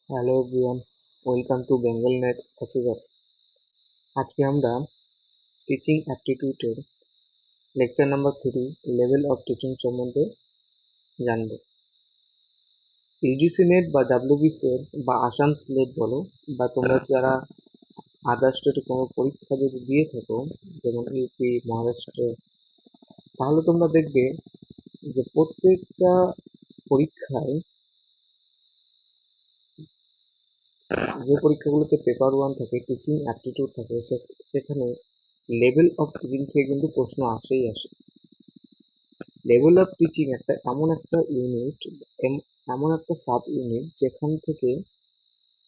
Hello everyone, welcome to Bengal net achiever. আজকে আমরা teaching অ্যাপটিটিউডের lecture number 3 level of teaching সম্বন্ধে জানব। ইউজিসি নেট বা ডাব্লিউবিসি বা আসাম স্লেট বলো, বা তোমরা যারা আদার স্টেটে কোনো পরীক্ষা যদি দিয়ে থাকো, যেমন ইউপি, মহারাষ্ট্র, তাহলে তোমরা দেখবে যে প্রত্যেকটা পরীক্ষায়, যে পরীক্ষাগুলোতে পেপার 1 থাকে, টিচিং অ্যাপটিটিউড থাকে, সেখানে লেভেল অফ টিচিং থেকে কিন্তু প্রশ্ন আসেই আসে। লেভেল অফ টিচিং এমন একটা ইউনিট, এমন একটা সাব ইউনিট যেখান থেকে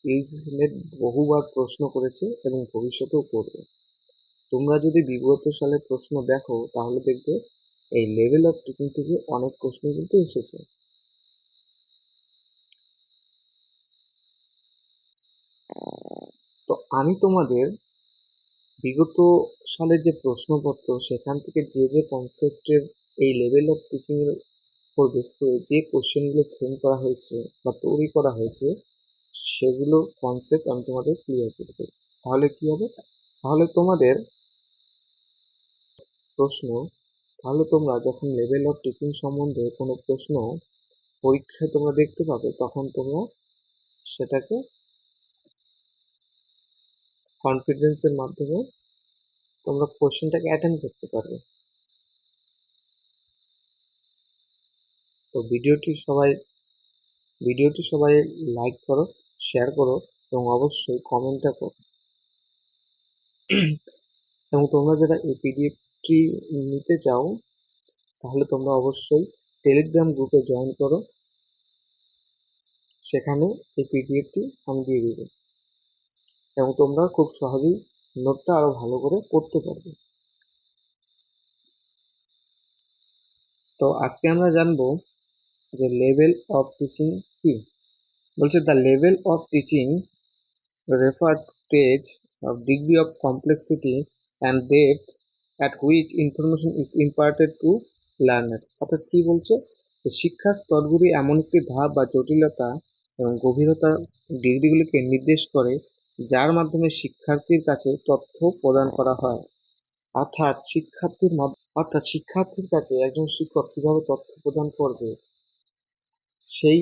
ইউজিসি নেট বহুবার প্রশ্ন করেছে এবং ভবিষ্যতেও করবে। তোমরা যদি বিগত সালের প্রশ্ন দেখো তাহলে দেখবে এই লেভেল অফ টিচিং থেকে অনেক প্রশ্ন কিন্তু এসেছে। তো আমি তোমাদের বিগত সালের যে প্রশ্নপত্র, সেখান থেকে যে যে কনসেপ্টের এই লেভেল অফ টিচিং এর উপর বেস করে যে কোশ্চেনগুলো ফ্রেম করা হয়েছে বা তৈরি করা হয়েছে, সেগুলো কনসেপ্ট আমি তোমাদের ক্লিয়ার করে দেবো। তাহলে কি হবে? তাহলে তোমাদের প্রশ্ন, তাহলে তোমরা যখন লেভেল অফ টিচিং সম্বন্ধে কোনো প্রশ্ন পরীক্ষায় তোমরা দেখতে পাবে, তখন তোমরা সেটাকে কনফিডেন্সের মাধ্যমে তোমরা কোশ্চেনটাকে অ্যাটেন্ড করতে পারবে। তো ভিডিওটি সবাই লাইক করো, শেয়ার করো এবং অবশ্যই কমেন্টটা করো। এবং তোমরা যারা এই পিডিএফটি নিতে চাও, তাহলে তোমরা অবশ্যই টেলিগ্রাম গ্রুপে জয়েন করো। সেখানে এই পিডিএফটি আমি দিয়ে দেবো এবং তোমরা খুব সহজেই নোটটা আরো ভালো করে পড়তে পারবে। তো আজকে আমরা জানবো যে লেভেল অফ টিচিং কি। বলছে the level of teaching refer to stage of degree of complexity and depth at which information is imparted to learner. অর্থাৎ কি বলছে, যে শিক্ষার স্তরগুলি এমন একটি ধাপ বা জটিলতা এবং গভীরতা ডিগ্রিগুলিকে নির্দেশ করে যার মাধ্যমে শিক্ষার্থীর কাছে তথ্য প্রদান করা হয়। অর্থাৎ শিক্ষার্থীর কাছে একজন শিক্ষক কিভাবে তথ্য প্রদান করবে, সেই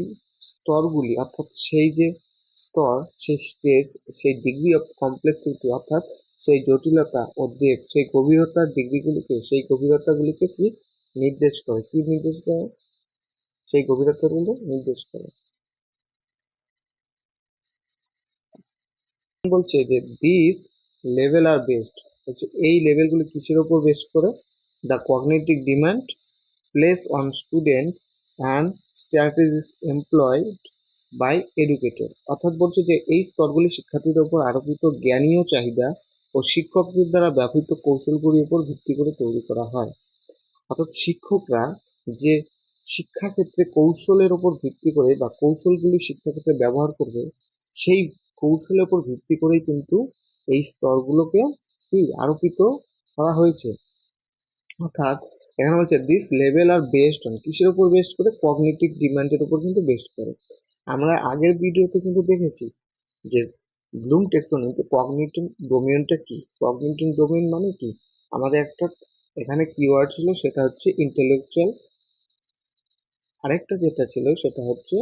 স্তরগুলি, অর্থাৎ সেই যে স্তর, সেই স্টেজ, সেই ডিগ্রি অফ কমপ্লেক্সিটি, অর্থাৎ সেই জটিলতা ও ডেপথ, সেই গভীরতার ডিগ্রিগুলিকে, সেই গভীরতাগুলিকে কি নির্দেশ করে, কি নির্দেশ করে, সেই গভীরতাগুলো নির্দেশ করে। বলছে যে দিস লেভেল আর বেসড, হচ্ছে এই লেভেলগুলি কিসের উপর বেস করে? The cognitive demand place on student and strategies employed by educator. অর্থাৎ বলছে যে এই স্তরগুলি শিক্ষার্থীদের উপর আরোপিত জ্ঞানীয় চাহিদা ও শিক্ষকদের দ্বারা ব্যবহৃত কৌশলগুলির উপর ভিত্তি করে তৈরি করা হয়। অর্থাৎ শিক্ষকরা যে শিক্ষাক্ষেত্রে কৌশলের উপর ভিত্তি করে বা কৌশলগুলি শিক্ষাক্ষেত্রে ব্যবহার করবে, সেই কৌশলের উপর ভিত্তি করেই কিন্তু এই স্তরগুলোকে কি আরোপিত করা হয়েছে। অর্থাৎ এখানে বলছে this level are based on, কিসের উপর বেসড করে? কগনিটিভ ডিমান্ডের উপর কিন্তু বেসড করে। আমরা আগের ভিডিওতে কিন্তু দেখেছি যে ব্লুম ট্যাক্সোনমিতে কগনিটিভ ডোমেইনটা কি। কগনিটিভ ডোমেইন মানে কি? আমাদের একটা এখানে কিওয়ার্ড ছিল, সেটা হচ্ছে ইন্টেলেকচুয়াল। আরেকটা যেটা ছিল সেটা হচ্ছে,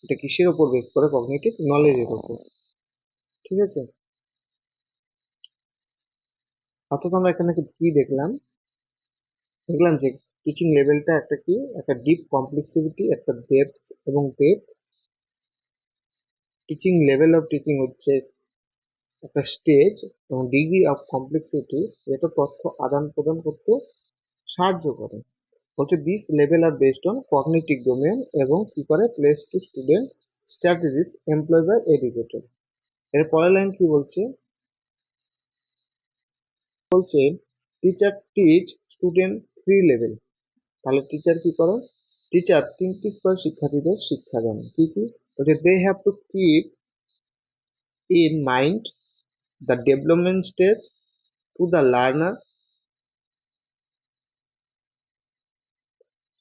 এটা কিসের উপর বেস করে? কগনিটিভ নলেজের উপর। ঠিক আছে? অর্থাৎ আমরা এখানে কি দেখলাম? দেখলাম যে টিচিং লেভেলটা একটা কি, একটা ডিপ কমপ্লেক্সিটি, একটা ডেপথ এবং depth. Teaching level of teaching হচ্ছে একটা স্টেজ এবং ডিগ্রি অফ কমপ্লেক্সিটি, যেটা তথ্য আদান প্রদান করতে সাহায্য করে। বলছে this level are based on cognitive domain এবং কি করে? Place to student strategies employ by educator. এর পরের লাইন কি বলছে? বলছে teacher teach student three level. তাহলে টিচার কি করে? টিচার তিনটি স্তর শিক্ষার্থীদের শিক্ষা দেন। কি কি? বলছে they have to keep in mind the development stage to the learner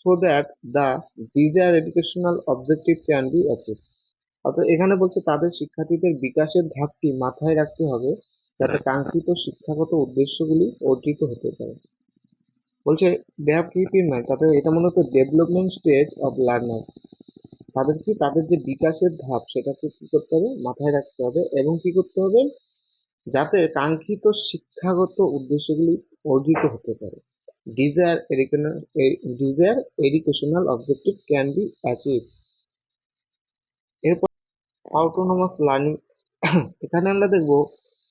so that the desired educational objective can be achieved. অর্থাৎ এখানে বলছে তাদের শিক্ষার্থীদের বিকাশের ধাপটি মাথায় রাখতে হবে যাতে কাঙ্ক্ষিত শিক্ষাগত উদ্দেশ্যগুলি অর্জিত হতে পারে। বলছে they have keep in mind, তাদের এটা মূলত ডেভেলপমেন্ট স্টেজ অফ লার্নার, তাদের কি তাদের যে বিকাশের ধাপ সেটাকে কি করতে হবে, মাথায় রাখতে হবে, এবং কি করতে হবে, যাতে কাঙ্ক্ষিত শিক্ষাগত উদ্দেশ্যগুলি অর্জিত হতে পারে। Desire educational objective can be achieve. এরপর অটোনোমাস লার্নিং, এখানে আমরা দেখবো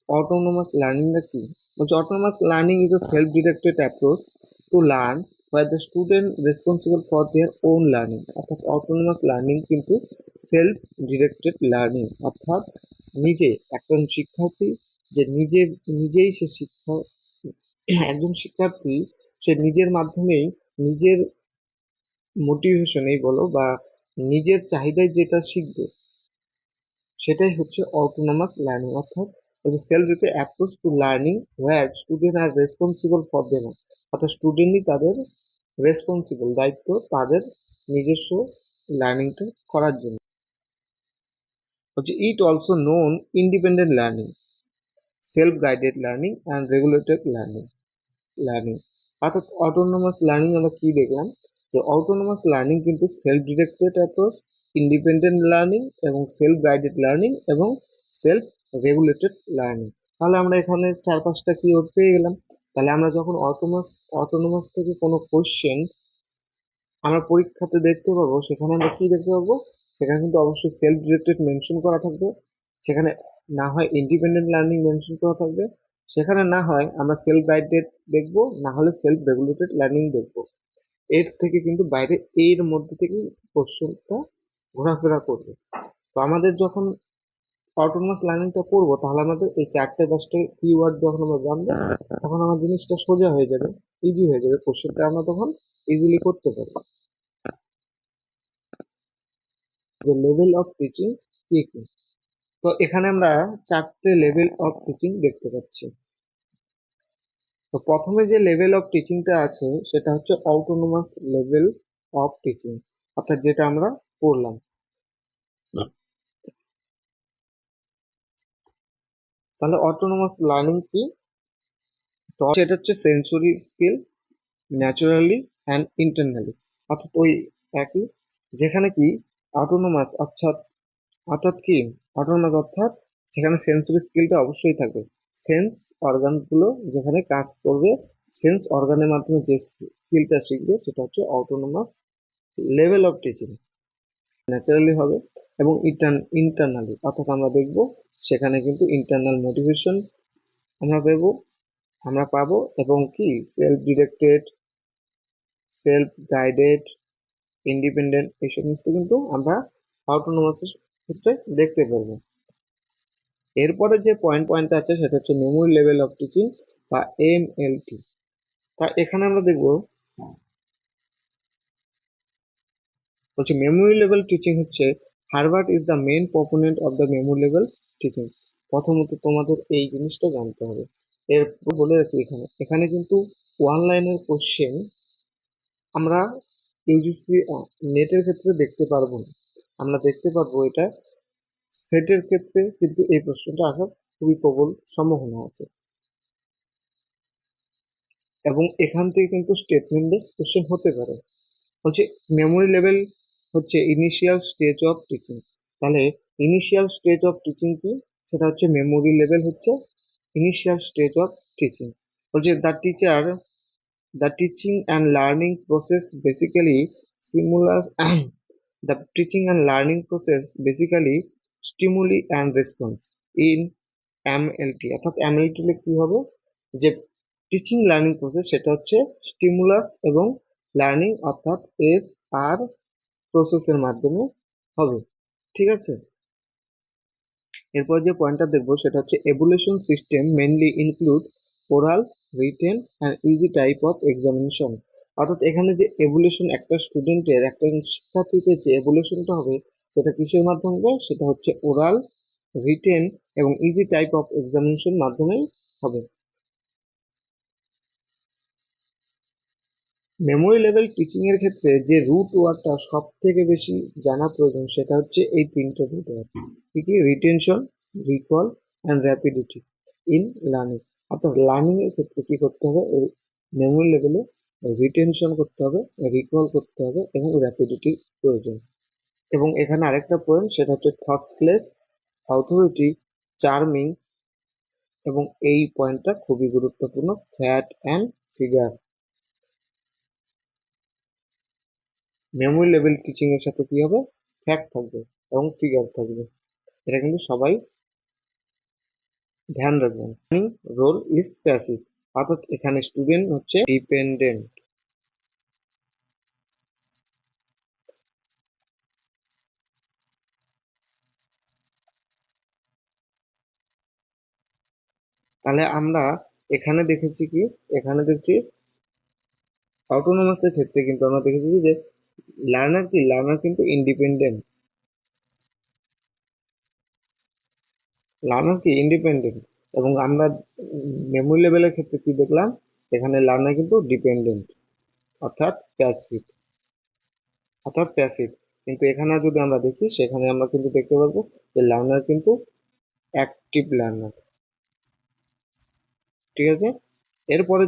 অটোনোমাস লার্নিংটা কি। বলছে autonomous learning is a self-directed approach to learn where the student responsible for their own learning। অর্থাৎ অটোনোমাস লার্নিং কিন্তু সেলফ ডিরেক্টেড লার্নিং, অর্থাৎ নিজে একজন শিক্ষার্থী যে নিজেই সে শিক্ষা, একজন শিক্ষার্থী সে নিজের মাধ্যমেই নিজের মোটিভেশনেই বলো বা নিজের চাহিদায় যেটা শিখবে সেটাই হচ্ছে অটোনমাস লার্নিং। অর্থাৎ self directed approach to learning where student are responsible for them. অর্থাৎ স্টুডেন্টই তাদের রেসপন্সিবল, দায়িত্ব তাদের নিজস্ব লার্নিংটা করার জন্য। হচ্ছে it also known independent learning, self guided learning and regulated learning. অর্থাৎ অটোনোমাস লার্নিং আমরা কি দেখলাম, যে অটোনোমাস লার্নিং কিন্তু self directed approach, independent learning এবং সেলফ গাইডেড লার্নিং এবং সেলফ রেগুলেটেড লার্নিং। তাহলে আমরা এখানে 4-5টা কিওয়ার্ড পেয়ে গেলাম। তাহলে আমরা যখন অটোনোমাস থেকে কোনো কোশ্চেন আমরা পরীক্ষাতে দেখতে পাবো, সেখানে আমরা কি দেখতে পাবো, সেখানে কিন্তু অবশ্যই সেলফ ডিরেক্টেড মেনশন করা থাকবে, সেখানে না হয় ইন্ডিপেন্ডেন্ট লার্নিং মেনশন করা থাকবে, সেখানে না হয় আমরা সেলফ গাইডেড দেখবো, না হলে সেলফ রেগুলেটেড লার্নিং দেখবো। এর থেকে কিন্তু বাইরে এর মধ্যে থেকে কোশ্চেনটা ঘোরাফেরা করবে। তো আমাদের যখন অটোনোমাস লার্নিংটা পড়বো, তাহলে আমাদের এই 4-5টা কিওয়ার্ড যখন আমরা জানবো, তখন আমার জিনিসটা সোজা হয়ে যাবে, ইজি হয়ে যাবে, কোশ্চেনটা আমরা তখন ইজিলি করতে পারবো। যে লেভেল অফ টিচিং কি কি, তো এখানে আমরা 4টে লেভেল অফ টিচিং দেখতে পাচ্ছি। তো প্রথমে যে লেভেল অফ টিচিংটা আছে সেটা হচ্ছে অটোনোমাস লেভেল অফ টিচিং, অর্থাৎ যেটা আমরা পড়লাম। তাহলে অটোনোমাস লার্নিং কি, তো সেটা হচ্ছে sensory skill naturally and internally. অর্থাৎ ওই একই, যেখানে কি অটোনোমাস অর্থাৎ অর্থাৎ কি অটোনোমাস অর্থাৎ সেখানে সেন্সরি স্কিলটা অবশ্যই থাকবে। সেন্স অর্গানগুলো যেখানে কাজ করবে, সেন্স অর্গানের মাধ্যমে যে স্কিলটা শিখবে সেটা হচ্ছে autonomous level of teaching. Naturally হবে এবং ইন্টারনালি, অর্থাৎ আমরা দেখব সেখানে কিন্তু ইন্টারনাল মোটিভেশন আমরা পাবো এবং কি self directed, self guided, independent, এই সমস্ত কিন্তু আমরা অটোনোমাসের ক্ষেত্রে দেখতে পারবো। এরপরে যে পয়েন্টটা আছে সেটা হচ্ছে মেমোরি লেভেল অফ টিচিং বা এমএলটি। তা এখানে আমরা দেখব বলছে মেমোরি লেভেল টিচিং হচ্ছে Harvard is the main proponent of the memory level teaching. প্রথমত তোমাদের এই জিনিসটা জানতে হবে। এর বলে রাখি এখানে এখানে কিন্তু ওয়ান লাইনের কোশ্চেন আমরা ইউজিসি নেটের ক্ষেত্রে দেখতে পারবো না, আমরা দেখতে পারবো এটা সেটের ক্ষেত্রে, কিন্তু এই প্রশ্নটা আসার খুবই প্রবল সম্ভাবনা আছে। এবং এখান থেকে কিন্তু স্টেটমেন্ট বেস কোশ্চেন হতে পারে। হচ্ছে মেমোরি লেভেল হচ্ছে ইনিশিয়াল স্টেজ অফ টিচিং। তাহলে ইনিশিয়াল স্টেজ অফ টিচিং কি, সেটা হচ্ছে মেমোরি লেভেল হচ্ছে ইনিশিয়াল স্টেজ অফ টিচিং। বলছে the teaching and learning process basically similar the teaching and learning process basically stimuli and response in MLT। অর্থাৎ MLT হলে কি হবে, যে টিচিং লার্নিং প্রসেস সেটা হচ্ছে স্টিমুলাস এবং লার্নিং অর্থাৎ এস আর প্রসেসের মাধ্যমে হবে। ঠিক আছে, এরপর যে পয়েন্টটা দেখবো সেটা হচ্ছে evaluation system mainly include oral, written and easy type of examination. অর্থাৎ এখানে যে এভুলেশন একটা স্টুডেন্টের একটা শিক্ষার্থীতে যে এভুলেশনটা হবে সেটা কিসের মাধ্যমে হবে, সেটা হচ্ছে ওরাল, রিটেন এবং ইজি টাইপ অফ এক্সামিনেশন মাধ্যমেই হবে। মেমোরি লেভেল টিচিং এর ক্ষেত্রে যে রুট ওয়ার্ডটা সব থেকে বেশি জানা প্রয়োজন সেটা হচ্ছে এই তিনটে রুট ওয়ার্ড। কি কি? Retention, recall and rapidity in learning. অর্থাৎ লার্নিং এর ক্ষেত্রে কি করতে হবে? মেমোরি লেভেলে রিটেনশন করতে হবে, রিকল করতে হবে এবং র্যাপিডিটি প্রয়োজন। এবং এখানে আরেকটা পয়েন্ট সেটা হচ্ছে থটলেস, অথরিটি, চার্মিং, এবং এই পয়েন্টটা খুবই গুরুত্বপূর্ণ, fat and figure. Memory level teaching এর সাথে কি হবে? ফ্যাক্ট থাকবে এবং ফিগার থাকবে। এটা কিন্তু সবাই ধ্যান রাখবেন। রোল ইজ প্যাসিভ, অর্থাৎ এখানে স্টুডেন্ট হচ্ছে ডিপেন্ডেন্ট। তাহলে আমরা এখানে দেখেছি কি? এখানে দেখছি অটোনোমাস এর ক্ষেত্রে কিন্তু আমরা দেখেছি যে লার্নার কি? লার্নার কিন্তু ইন্ডিপেন্ডেন্ট। লার্নার কি? ইন্ডিপেন্ডেন্ট। এবং আমরা মেমোরি লেভেলের ক্ষেত্রে কি দেখলাম? এখানে লার্নার কিন্তু ডিপেন্ডেন্ট, অর্থাৎ প্যাসিভ। কিন্তু এখানে যদি আমরা দেখি সেখানে আমরা কিন্তু দেখতে পারবো যে লার্নার কিন্তু অ্যাক্টিভ লার্নার। ঠিক আছে। এরপরে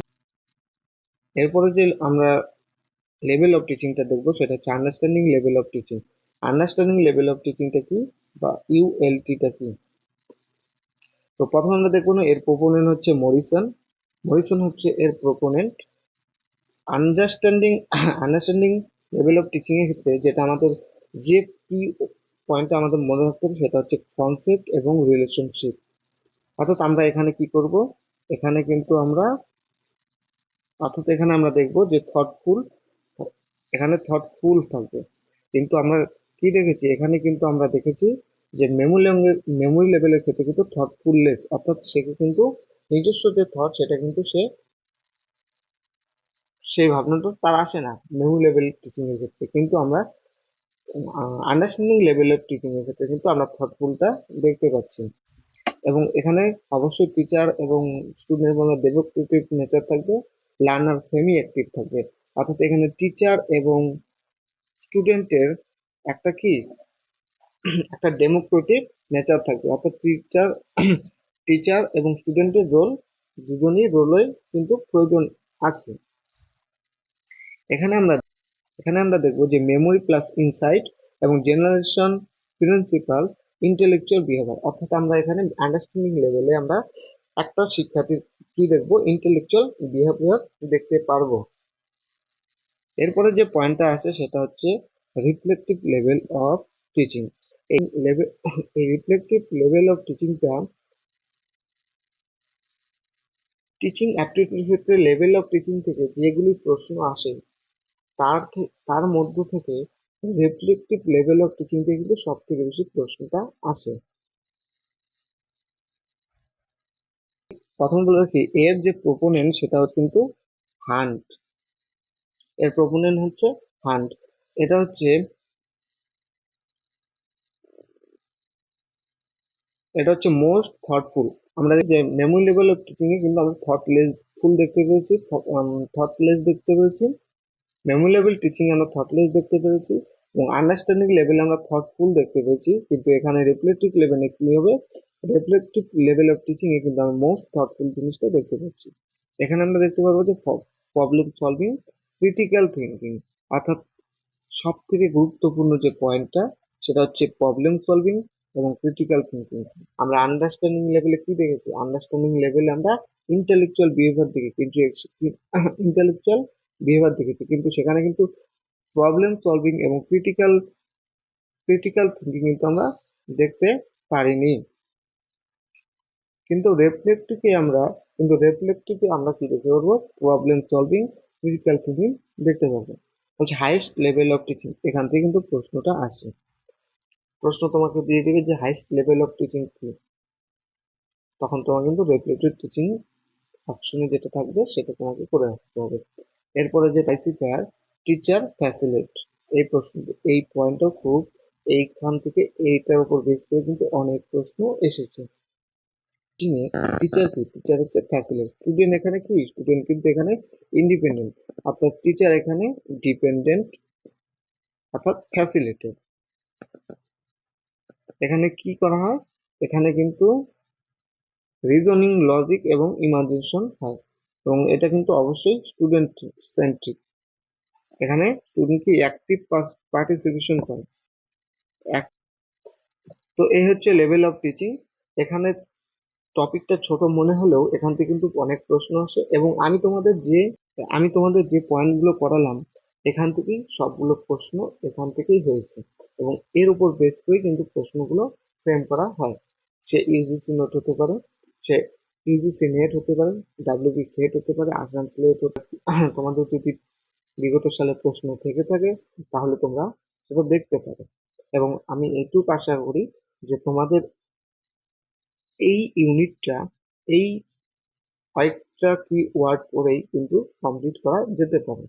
এরপরে যে আমরা লেভেল অফ টিচিংটা দেখবো সেটা হচ্ছে understanding level of teaching. Understanding level of টিচিংটা কি, বা ইউএলটিটা কি? তো প্রথমে আমরা দেখবো না, এর প্রোপোনেন্ট হচ্ছে মরিসন। মরিসন হচ্ছে এর proponent. Understanding understanding level of teaching এর ক্ষেত্রে যেটা আমাদের যে কি পয়েন্টটা আমাদের মনে রাখতে হবে সেটা হচ্ছে কনসেপ্ট এবং রিলেশনশিপ। অর্থাৎ আমরা এখানে কি করব? এখানে কিন্তু আমরা অর্থাৎ এখানে আমরা দেখব যে থটফুল, এখানে থটফুল থাকবে। কিন্তু আমরা কি দেখেছি? এখানে কিন্তু আমরা দেখেছি যে মেমোরি লেভেলের ক্ষেত্রে কিন্তু থটফুলনেস, অর্থাৎ সে কিন্তু নিজস্ব যে থট সেটা কিন্তু সেই ভাবনাটা তার আসে না মেমোরি লেভেল টিচিং এর ক্ষেত্রে। কিন্তু আমরা আন্ডারস্ট্যান্ডিং লেভেলের টিচিং এর ক্ষেত্রে কিন্তু আমরা থটফুলটা দেখতে পাচ্ছি। এবং এখানে অবশ্যই টিচার এবং স্টুডেন্টের মধ্যে ডেমোক্রেটিক নেচার থাকবে, লার্নার সেমি অ্যাক্টিভ থাকবে। অর্থাৎ এখানে টিচার এবং স্টুডেন্টের একটা কি, একটা ডেমোক্রেটিক নেচার থাকবে। অর্থাৎ টিচার টিচার এবং স্টুডেন্টের রোল, দুজনই রোলে কিন্তু প্রয়োজন আছে। এখানে আমরা এখানে আমরা দেখব যে মেমোরি প্লাস ইনসাইট এবং জেনারেশন প্রিন্সিপাল ইন্টেলেকচুয়াল বিহেভিয়ার। অর্থাৎ আমরা এখানে আন্ডারস্ট্যান্ডিং লেভেলে আমরা একটা শিক্ষার্থীর কি দেখব? ইন্টেলেকচুয়াল বিহেভিয়ার দেখতে পারবো। এরপরে যে পয়েন্টটা আছে সেটা হচ্ছে রিফ্লেকটিভ লেভেল অফ টিচিং। এই লেভেল এই রিফ্লেকটিভ লেভেল অফ টিচিংটা টিচিং অ্যাপটিটিউডের ক্ষেত্রে লেভেল অফ টিচিং থেকে যেগুলি প্রশ্ন আসে তার মধ্য থেকে রিফ্লেকটিভ লেভেল অফ টিচিং থেকে কিন্তু সব থেকে বেশি প্রশ্নটা আসে। প্রথম বলে রাখি, এর যে প্রোপোনেন্ট সেটা কিন্তু হান্ট। এর প্রোপোনেন্ট হচ্ছে হান্ট। এটা হচ্ছে এটা হচ্ছে মোস্ট থটফুল। আমরা যে মেমোরি লেভেল অফ টিচিং এ কিন্তু আমরা থটলেসফুল দেখতে পেয়েছি, থটলেস দেখতে পেয়েছি। মেমোরি লেভেল টিচিং আমরা থটলেস দেখতে পেরেছি এবং আন্ডারস্ট্যান্ডিং লেভেলে আমরা থটফুল দেখতে পেয়েছি। কিন্তু এখানে রিফ্লেকটিভ লেভেলে কি হবে? রিফ্লেকটিভ লেভেল অফ টিচিং এ কিন্তু আমরা মোস্ট থটফুল জিনিসটা দেখতে পাচ্ছি। এখানে আমরা দেখতে পারবো যে প্রবলেম সলভিং, ক্রিটিক্যাল থিঙ্কিং। অর্থাৎ সব থেকে গুরুত্বপূর্ণ যে পয়েন্টটা সেটা হচ্ছে প্রবলেম সলভিং এবং ক্রিটিক্যাল থিঙ্কিং। আমরা আন্ডারস্ট্যান্ডিং লেভেলে কি দেখেছি? আন্ডারস্ট্যান্ডিং লেভেলে আমরা ইন্টেলেকচুয়াল বিহেভিয়ার দেখি, কিন্তু ইন্টেলেকচুয়াল বিহেভিয়ার দেখেছি, কিন্তু সেখানে কিন্তু প্রবলেম সলভিং এবং ক্রিটিক্যাল থিঙ্কিং কিন্তু আমরা দেখতে পারিনি। কিন্তু রেফ্লেক্টিভে আমরা কি দেখতে পারবো? প্রবলেম সলভিং, ক্রিটিক্যাল থিঙ্কিং দেখতে পারবো। হচ্ছে হাইয়েস্ট লেভেল অফ টিচিং, এখান থেকে কিন্তু প্রশ্নটা আসে। প্রশ্ন তোমাকে দিয়ে দিবে যে হাইয়েস্ট লেভেল অফ টিচিং কি, তখন তোমার কিন্তু রেফ্লেক্টিভ টিচিং অপশনে যেটা থাকবে সেটা তোমাকে করে রাখতে হবে। এরপরে যে টাইসিফায়ার, টিচার ফ্যাসিলিট, এই প্রশ্ন, এই পয়েন্টটাও খুব, এইখান থেকে এইটার উপর বেস করে কিন্তু অনেক প্রশ্ন এসেছে। টিচার কি? টিচার হচ্ছে ফ্যাসিলিটেটর। স্টুডেন্ট এখানে কি? স্টুডেন্ট কিন্তু এখানে ইন্ডিপেন্ডেন্ট, অর্থাৎ টিচার এখানে ডিপেন্ডেন্ট অর্থাৎ ফ্যাসিলিটেটর। এখানে কি করা হয়? এখানে কিন্তু রিজনিং, লজিক এবং ইমাজিনেশন হয়, এবং এটা কিন্তু অবশ্যই স্টুডেন্ট সেন্ট্রিক। এখানে স্টুডেন্ট কি অ্যাক্টিভ পার্টিসিপেশন করে। তো এই হচ্ছে লেভেল অফ টিচিং। এখানে টপিকটা ছোট মনে হলেও এখান থেকে কিন্তু অনেক প্রশ্ন আসে, এবং আমি তোমাদের যে পয়েন্টগুলো পড়ালাম এখান থেকেই সবগুলো প্রশ্ন এখান থেকেই হয়েছে, এবং এর উপর বেস করেই কিন্তু প্রশ্নগুলো ফ্রেম করা হয়। সে ইউজিসি নোট হতে পারে, সে ইউজিসি নেট হতে পারে, ডাব্লিউবি সেট হতে পারে, আসাম সিলেট হতে পারে। তোমাদের যদি বিগত সালে প্রশ্ন থেকে থাকে তাহলে তোমরা সেটা দেখতে পারো, এবং আমি এইটুকু আশা করি যে তোমাদের এই ইউনিটটা এই কয়েকটা কি ওয়ার্ড পরেই কিন্তু কমপ্লিট করা যেতে পারে।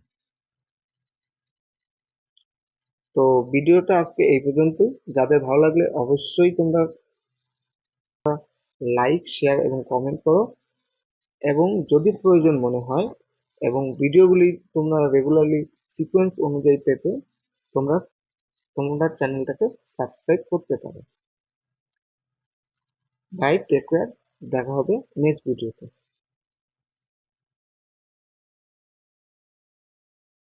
তো ভিডিওটা আজকে এই পর্যন্তই। যাদের ভালো লাগলে অবশ্যই তোমরা লাইক, শেয়ার এবং কমেন্ট করো, এবং যদি প্রয়োজন মনে হয় এবং ভিডিওগুলি তোমরা রেগুলারলি সিকোয়েন্স অনুযায়ী পেতে তোমরা তোমরা চ্যানেলটাকে সাবস্ক্রাইব করতে পারো। বাই, টেক কেয়ার, দেখা হবে নেক্সট ভিডিওতে।